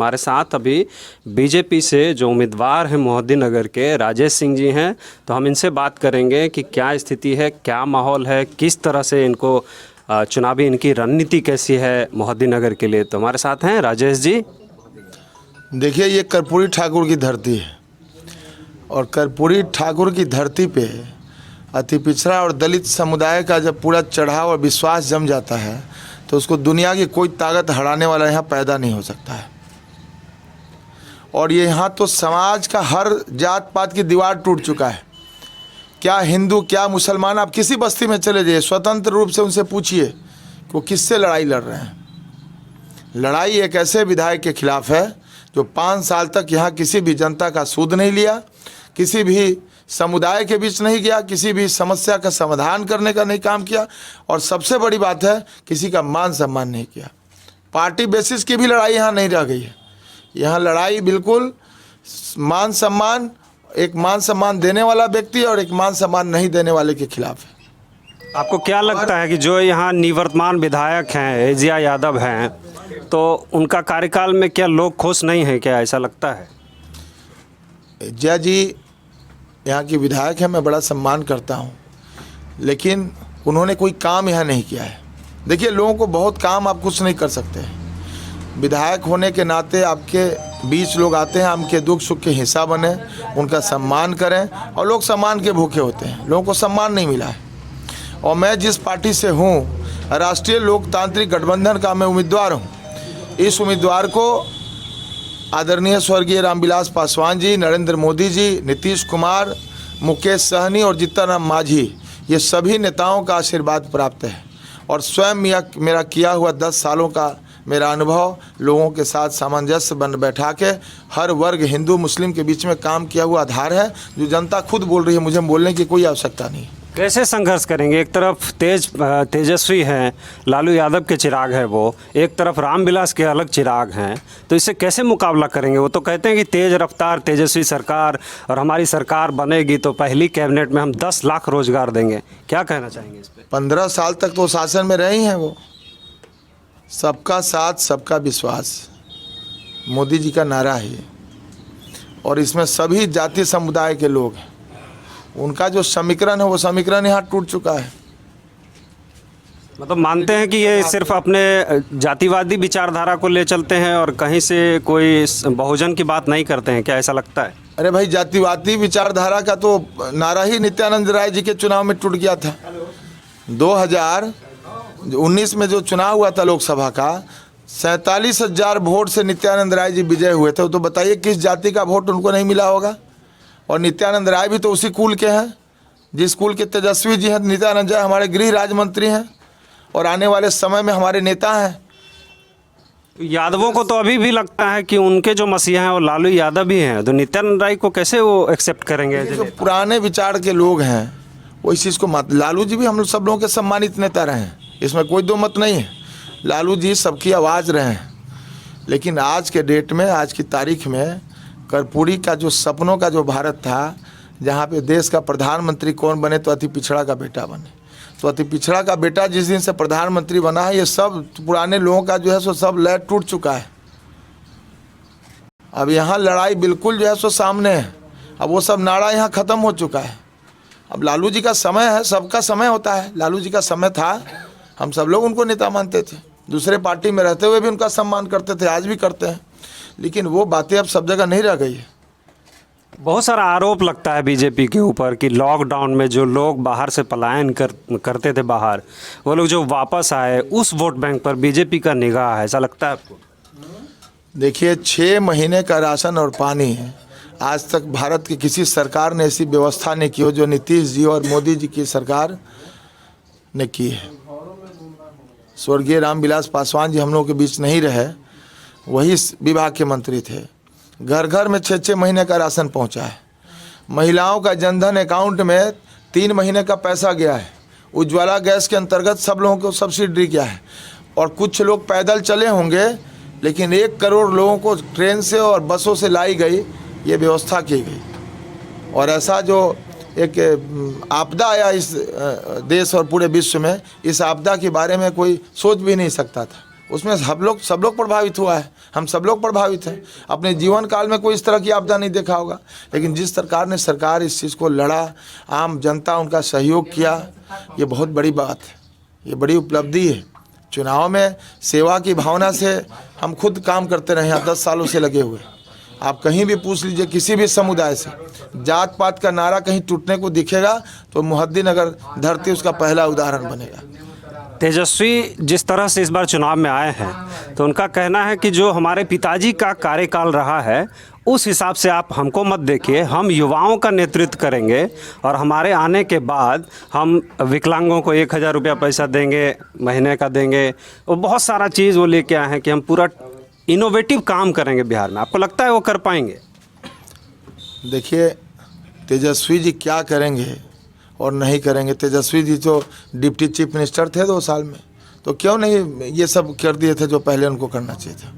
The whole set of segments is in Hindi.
हमारे साथ अभी बीजेपी से जो उम्मीदवार हैं मोहद्दीनगर के राजेश सिंह जी हैं, तो हम इनसे बात करेंगे कि क्या स्थिति है, क्या माहौल है, किस तरह से इनको चुनावी इनकी रणनीति कैसी है मोहद्दीनगर के लिए। तो हमारे साथ हैं राजेश जी। देखिए, ये कर्पूरी ठाकुर की धरती है और कर्पूरी ठाकुर की धरती पे अति पिछड़ा और दलित समुदाय का जब पूरा चढ़ाव और विश्वास जम जाता है तो उसको दुनिया की कोई ताकत हराने वाला यहाँ पैदा नहीं हो सकता है। और ये यहाँ तो समाज का हर जात पात की दीवार टूट चुका है। क्या हिंदू क्या मुसलमान, आप किसी बस्ती में चले जाइए, स्वतंत्र रूप से उनसे पूछिए कि वो किससे लड़ाई लड़ रहे हैं। लड़ाई एक ऐसे विधायक के खिलाफ है जो 5 साल तक यहाँ किसी भी जनता का सूद नहीं लिया, किसी भी समुदाय के बीच नहीं गया, किसी भी समस्या का समाधान करने का नहीं काम किया, और सबसे बड़ी बात है किसी का मान सम्मान नहीं किया। पार्टी बेसिस की भी लड़ाई यहाँ नहीं रह गई है। यहाँ लड़ाई बिल्कुल मान सम्मान, एक मान सम्मान देने वाला व्यक्ति और एक मान सम्मान नहीं देने वाले के खिलाफ है। आपको क्या लगता है कि जो यहाँ निवर्तमान विधायक हैं एजिया यादव हैं, तो उनका कार्यकाल में क्या लोग खुश नहीं हैं, क्या ऐसा लगता है? एजिया जी यहाँ की विधायक है, मैं बड़ा सम्मान करता हूँ, लेकिन उन्होंने कोई काम यहाँ नहीं किया है। देखिए, लोगों को बहुत काम आप कुछ नहीं कर सकते। विधायक होने के नाते आपके बीच लोग आते हैं, आपके दुख सुख के हिस्सा बने, उनका सम्मान करें, और लोग सम्मान के भूखे होते हैं। लोगों को सम्मान नहीं मिला है। और मैं जिस पार्टी से हूँ, राष्ट्रीय लोकतांत्रिक गठबंधन का मैं उम्मीदवार हूँ। इस उम्मीदवार को आदरणीय स्वर्गीय रामविलास पासवान जी, नरेंद्र मोदी जी, नीतीश कुमार, मुकेश सहनी और जीतन राम मांझी, ये सभी नेताओं का आशीर्वाद प्राप्त है। और स्वयं मेरा किया हुआ 10 सालों का मेरा अनुभव, लोगों के साथ सामंजस्य बन बैठा के हर वर्ग हिंदू मुस्लिम के बीच में काम किया हुआ आधार है, जो जनता खुद बोल रही है। मुझे बोलने की कोई आवश्यकता नहीं। कैसे संघर्ष करेंगे? एक तरफ तेजस्वी हैं, लालू यादव के चिराग है वो, एक तरफ रामविलास के अलग चिराग हैं, तो इससे कैसे मुकाबला करेंगे? वो तो कहते हैं कि तेज रफ्तार तेजस्वी सरकार और हमारी सरकार बनेगी तो पहली कैबिनेट में हम 10 लाख रोजगार देंगे। क्या कहना चाहेंगे इस पर? 15 साल तक तो शासन में रही हैं वो। सबका साथ सबका विश्वास मोदी जी का नारा है, और इसमें सभी जाति समुदाय के लोग हैं। उनका जो समीकरण है वो समीकरण यहाँ टूट चुका है। मतलब मानते हैं कि ये सिर्फ अपने जातिवादी विचारधारा को ले चलते हैं और कहीं से कोई बहुजन की बात नहीं करते हैं, क्या ऐसा लगता है? अरे भाई, जातिवादी विचारधारा का तो नारा ही नित्यानंद राय जी के चुनाव में टूट गया था। 2019 में जो चुनाव हुआ था लोकसभा का, 47,000 वोट से नित्यानंद राय जी विजय हुए थे। तो बताइए किस जाति का वोट उनको नहीं मिला होगा। और नित्यानंद राय भी तो उसी कुल के हैं जिस कुल के तेजस्वी जी हैं। नित्यानंद राय हमारे गृह राज्य मंत्री हैं और आने वाले समय में हमारे नेता हैं। यादवों को तो अभी भी लगता है कि उनके जो मसीहा हैं वो लालू यादव ही हैं, तो नित्यानंद राय को कैसे वो एक्सेप्ट करेंगे? जो पुराने विचार के लोग हैं वो इस चीज़ को मत। लालू जी भी हम लोग सब लोगों के सम्मानित नेता रहे हैं, इसमें कोई दो मत नहीं है। लालू जी सबकी आवाज़ रहे हैं, लेकिन आज के डेट में, आज की तारीख में कर्पूरी का जो सपनों का जो भारत था, जहाँ पे देश का प्रधानमंत्री कौन बने तो अति पिछड़ा का बेटा बने, तो अति पिछड़ा का बेटा जिस दिन से प्रधानमंत्री बना है, ये सब पुराने लोगों का जो है सो सब लय टूट चुका है। अब यहाँ लड़ाई बिल्कुल जो है सो सामने है। अब वो सब नारा यहाँ ख़त्म हो चुका है। अब लालू जी का समय है, सबका समय होता है। लालू जी का समय था, हम सब लोग उनको नेता मानते थे, दूसरे पार्टी में रहते हुए भी उनका सम्मान करते थे, आज भी करते हैं, लेकिन वो बातें अब सब जगह नहीं रह गई है। बहुत सारा आरोप लगता है बीजेपी के ऊपर कि लॉकडाउन में जो लोग बाहर से पलायन करते थे बाहर, वो लोग जो वापस आए, उस वोट बैंक पर बीजेपी का निगाह है, ऐसा लगता है आपको? देखिए, 6 महीने का राशन और पानी है, आज तक भारत की किसी सरकार ने ऐसी व्यवस्था नहीं की हो जो नीतीश जी और मोदी जी की सरकार ने की है। स्वर्गीय रामविलास पासवान जी हम लोगों के बीच नहीं रहे, वही विभाग के मंत्री थे। घर घर में 6-6 महीने का राशन पहुंचा है। महिलाओं का जनधन अकाउंट में 3 महीने का पैसा गया है। उज्ज्वला गैस के अंतर्गत सब लोगों को सब्सिडी किया है। और कुछ लोग पैदल चले होंगे, लेकिन 1 करोड़ लोगों को ट्रेन से और बसों से लाई गई, ये व्यवस्था की गई। और ऐसा जो एक आपदा आया इस देश और पूरे विश्व में, इस आपदा के बारे में कोई सोच भी नहीं सकता था। उसमें सब लोग प्रभावित हुआ है, हम सब लोग प्रभावित हैं। अपने जीवन काल में कोई इस तरह की आपदा नहीं देखा होगा, लेकिन जिस सरकार इस चीज़ को लड़ा, आम जनता उनका सहयोग किया, ये बहुत बड़ी बात है, ये बड़ी उपलब्धि है। चुनाव में सेवा की भावना से हम खुद काम करते रहे हैं, 10 सालों से लगे हुए। आप कहीं भी पूछ लीजिए किसी भी समुदाय से, जात पात का नारा कहीं टूटने को दिखेगा तो मोहद्दीनगर धरती उसका पहला उदाहरण बनेगा। तेजस्वी जिस तरह से इस बार चुनाव में आए हैं तो उनका कहना है कि जो हमारे पिताजी का कार्यकाल रहा है उस हिसाब से आप हमको मत देखिए, हम युवाओं का नेतृत्व करेंगे और हमारे आने के बाद हम विकलांगों को 1000 रुपया पैसा देंगे, महीने का देंगे, और बहुत सारा चीज़ वो लेके आए हैं कि हम पूरा इनोवेटिव काम करेंगे बिहार में। आपको लगता है वो कर पाएंगे? देखिए तेजस्वी जी क्या करेंगे और नहीं करेंगे। तेजस्वी जी तो डिप्टी चीफ मिनिस्टर थे 2 साल में, तो क्यों नहीं ये सब कर दिए थे जो पहले उनको करना चाहिए था।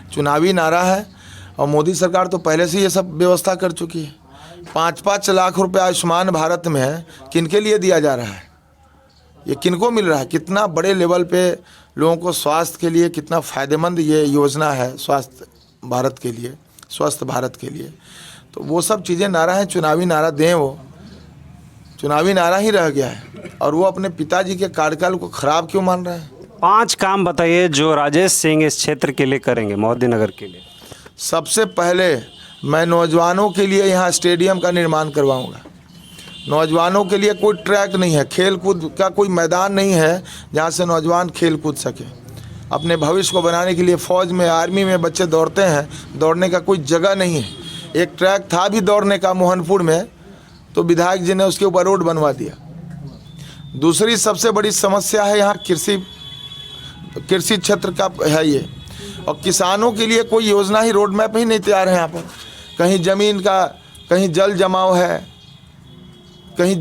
चुनावी नारा है और मोदी सरकार तो पहले से ये सब व्यवस्था कर चुकी है। 5-5 लाख रुपए आयुष्मान भारत में किनके लिए दिया जा रहा है, ये किनको मिल रहा है, कितना बड़े लेवल पे लोगों को स्वास्थ्य के लिए कितना फ़ायदेमंद ये योजना है, स्वास्थ्य भारत के लिए, स्वस्थ भारत के लिए। तो वो सब चीज़ें नारा हैं, चुनावी नारा दें, वो चुनावी नारा ही रह गया है और वो अपने पिताजी के कार्यकाल को ख़राब क्यों मान रहे हैं। 5 काम बताइए जो राजेश सिंह इस क्षेत्र के लिए करेंगे, मोहद्दीनगर के लिए। सबसे पहले मैं नौजवानों के लिए यहाँ स्टेडियम का निर्माण करवाऊँगा। नौजवानों के लिए कोई ट्रैक नहीं है, खेल कूद का कोई मैदान नहीं है जहाँ से नौजवान खेल कूद सके। अपने भविष्य को बनाने के लिए फ़ौज में, आर्मी में बच्चे दौड़ते हैं, दौड़ने का कोई जगह नहीं है। एक ट्रैक था भी दौड़ने का मोहनपुर में, तो विधायक जी ने उसके ऊपर रोड बनवा दिया। दूसरी सबसे बड़ी समस्या है यहाँ कृषि क्षेत्र का है ये, और किसानों के लिए कोई योजना ही, रोड मैप ही नहीं तैयार है यहाँ पर। कहीं ज़मीन का, कहीं जल जमाव है, कहीं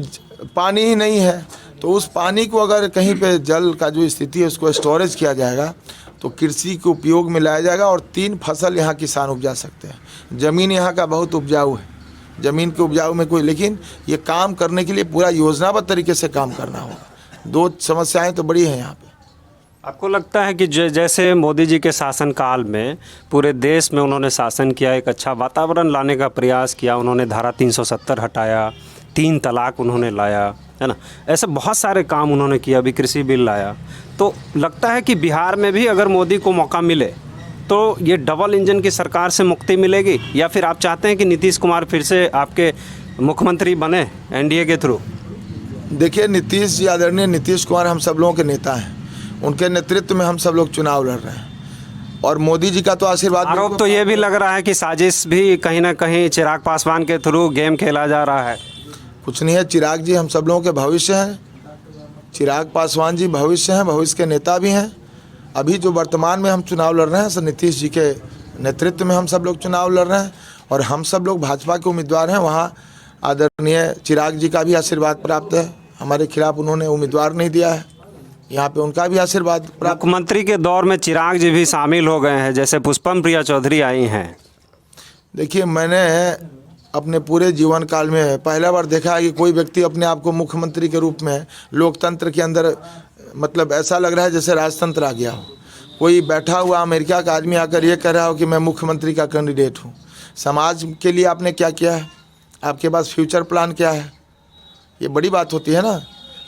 पानी ही नहीं है। तो उस पानी को अगर कहीं पे जल का जो स्थिति है उसको स्टोरेज किया जाएगा तो कृषि के उपयोग में लाया जाएगा और 3 फसल यहाँ किसान उपजा सकते हैं। ज़मीन यहाँ का बहुत उपजाऊ है, ज़मीन के उपजाऊ में कोई, लेकिन ये काम करने के लिए पूरा योजनाबद्ध तरीके से काम करना होगा। 2 समस्याएं तो बड़ी हैं यहाँ पे। आपको लगता है कि जैसे मोदी जी के शासनकाल में पूरे देश में उन्होंने शासन किया, एक अच्छा वातावरण लाने का प्रयास किया, उन्होंने धारा 370 हटाया, 3 तलाक उन्होंने लाया, है ना, ऐसे बहुत सारे काम उन्होंने किया, अभी कृषि बिल लाया, तो लगता है कि बिहार में भी अगर मोदी को मौका मिले तो ये डबल इंजन की सरकार से मुक्ति मिलेगी, या फिर आप चाहते हैं कि नीतीश कुमार फिर से आपके मुख्यमंत्री बने एनडीए के थ्रू? देखिए नीतीश जी, आदरणीय नीतीश कुमार हम सब लोगों के नेता हैं, उनके नेतृत्व में हम सब लोग चुनाव लड़ रहे हैं और मोदी जी का तो आशीर्वाद। आरोप तो ये भी लग रहा है कि साजिश भी कहीं ना कहीं चिराग पासवान के थ्रू गेम खेला जा रहा है। कुछ नहीं है, चिराग जी हम सब लोगों के भविष्य हैं, चिराग पासवान जी भविष्य हैं, भविष्य के नेता भी हैं। अभी जो वर्तमान में हम चुनाव लड़ रहे हैं सर नीतीश जी के नेतृत्व में हम सब लोग चुनाव लड़ रहे हैं और हम सब लोग भाजपा के उम्मीदवार हैं। वहाँ आदरणीय चिराग जी का भी आशीर्वाद प्राप्त है, हमारे खिलाफ उन्होंने उम्मीदवार नहीं दिया है, यहाँ पे उनका भी आशीर्वाद प्राप्त। मुख्यमंत्री के दौर में चिराग जी भी शामिल हो गए हैं, जैसे पुष्पम प्रिया चौधरी आई हैं। देखिए मैंने अपने पूरे जीवन काल में पहला बार देखा है कि कोई व्यक्ति अपने आप को मुख्यमंत्री के रूप में, लोकतंत्र के अंदर, मतलब ऐसा लग रहा है जैसे राजतंत्र आ गया हो। कोई बैठा हुआ अमेरिका का आदमी आकर ये कह रहा हो कि मैं मुख्यमंत्री का कैंडिडेट हूँ। समाज के लिए आपने क्या किया है, आपके पास फ्यूचर प्लान क्या है, ये बड़ी बात होती है ना।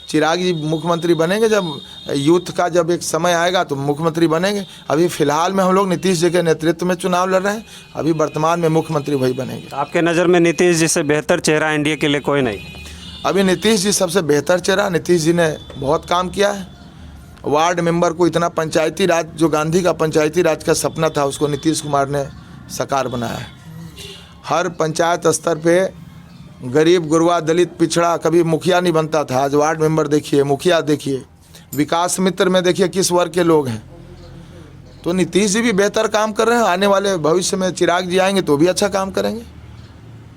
चिराग जी मुख्यमंत्री बनेंगे जब यूथ का जब एक समय आएगा तो मुख्यमंत्री बनेंगे। अभी फ़िलहाल में हम लोग नीतीश जी के नेतृत्व में चुनाव लड़ रहे हैं, अभी वर्तमान में मुख्यमंत्री वही बनेंगे। आपके नज़र में नीतीश जी से बेहतर चेहरा एनडीए के लिए कोई नहीं? अभी नीतीश जी सबसे बेहतर चेहरा। नीतीश जी ने बहुत काम किया है, वार्ड मेंबर को इतना पंचायती राज, जो गांधी का पंचायती राज का सपना था उसको नीतीश कुमार ने साकार बनाया है। हर पंचायत स्तर पे गरीब, गुरबा, दलित, पिछड़ा कभी मुखिया नहीं बनता था, आज वार्ड मेंबर देखिए, मुखिया देखिए, विकास मित्र में देखिए किस वर्ग के लोग हैं। तो नीतीश जी भी बेहतर काम कर रहे हैं। आने वाले भविष्य में चिराग जी आएंगे तो भी अच्छा काम करेंगे,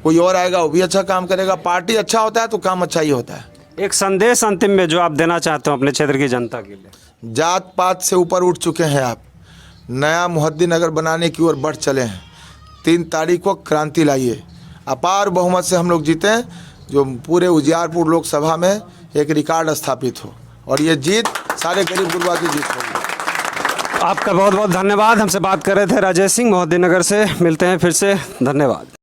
कोई और आएगा वो भी अच्छा काम करेगा। पार्टी अच्छा होता है तो काम अच्छा ही होता है। एक संदेश अंतिम में जो आप देना चाहते हो अपने क्षेत्र की जनता के लिए? जात पात से ऊपर उठ चुके हैं आप, नया मोहद्दीनगर बनाने की ओर बढ़ चले हैं। 3 तारीख को क्रांति लाइए, अपार बहुमत से हम लोग जीतें, जो पूरे उजियारपुर लोकसभा में एक रिकॉर्ड स्थापित हो और ये जीत सारे गरीब गुरबा की जीत होगी। आपका बहुत बहुत धन्यवाद। हमसे बात कर रहे थे राजेश सिंह मोहद्दीनगर से। मिलते हैं फिर से, धन्यवाद।